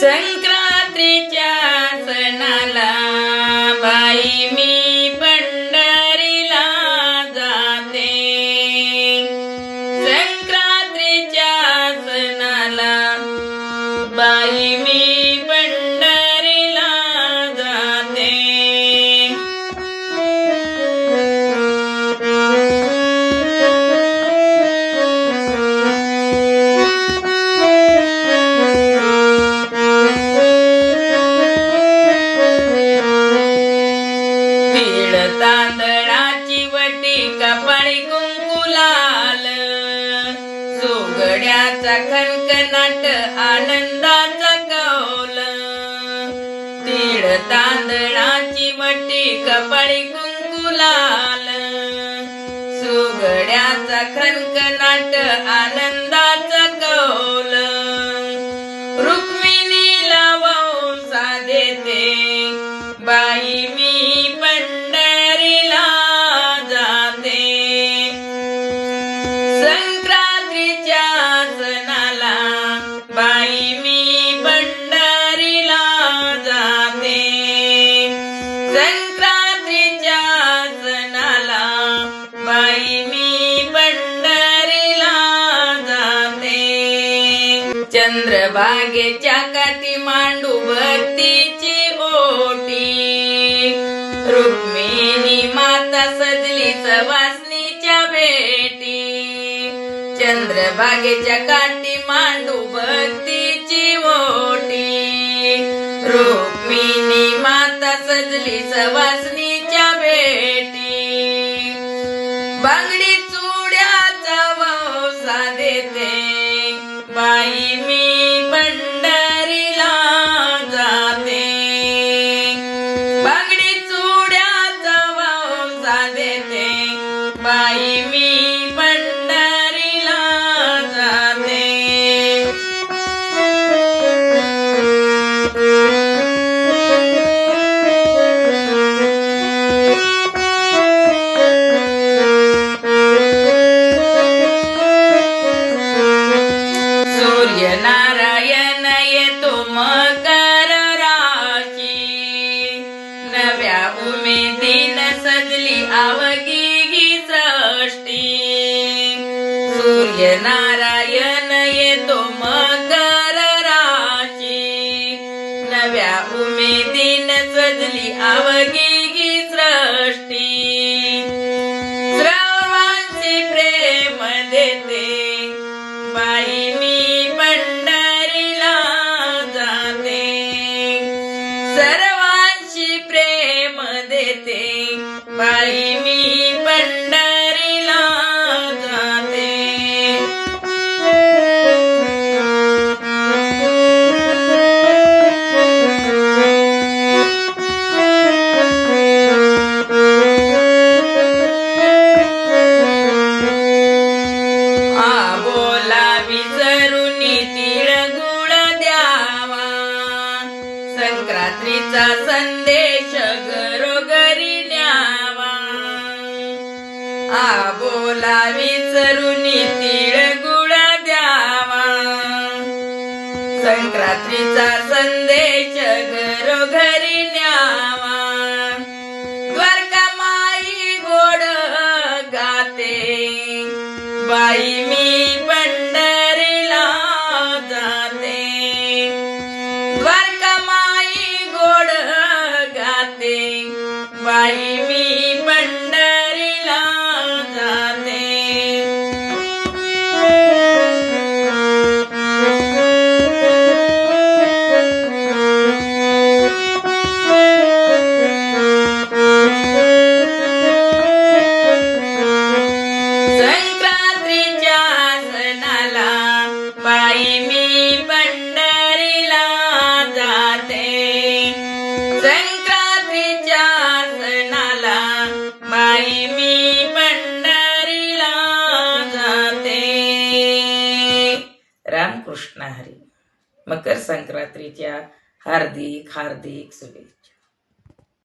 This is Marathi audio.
संक्रांतीच्या सणाला बाई मी पंढरीला जाते. संक्रांतीच्या सणाला बाई मी पंढरीला जाते. तांदळाची वटी कपाळी कुंकू लाल, सोगड्याचा खणखणाट आनंदाचा कौल. तीळ तांदळाची वटी कपाळी कुंकू लाल, सोगड्याचा खणखणाट आनंदाचा कौल. रुक्मिणीला वंसा देते बाई मी पंढरीला जाते. संक्रांतीच्या सणाला बाई मी पंढरीला जाते. संक्रांतीच्या सणाला बाई मी पंढरीला जाते. चंद्रभागेच्या काठी मांडू भक्तीची ओटी, रुक्मिणी माता सजली सवासणीच्या भेटी. चंद्रभागेच्या काठी मांडू भक्तीची ओटी, रुक्मिणी माता सजली सवासणीच्या भेटी. बांगडी चुड्याचा वंसा देते बाई मी पंढरीला जाते. बांगडी चुड्याचा वंसा देते बाई मी पंढरीला जाते. सूर्यनारायण येतो मकर राशी, नव्या उमेदीनं सजली अवघी ही सृष्टी. सूर्यनारायण येतो मकर राशी, नव्या उमेदीनं सजली अवघी ही सृष्टी. सर्वांचे प्रेम देते बाई मी पंढरीला जाते. सर्वांशी प्रेम देते बाई मी पंढरीला जाते. विसरुनी तिळगुळ द्यावा, संक्रांतीचा संदेश घरोघरी न्यावा. आबोला विसरुनी तिळगुळ द्यावा, संक्रांतीचा संदेश घरोघरी न्यावा. द्वारका माई गोड गाते बाई मी पंढरीला जाते. द्वारका माई गोड गाते बाई मी पंढरीला जाते. बाई मी पंढरीला जाते. संक्रांतीच्या सणाला बाई मी पंढरीला जाते. रामकृष्ण हरी. मकर संक्रांतीच्या हार्दिक हार्दिक शुभेच्छा.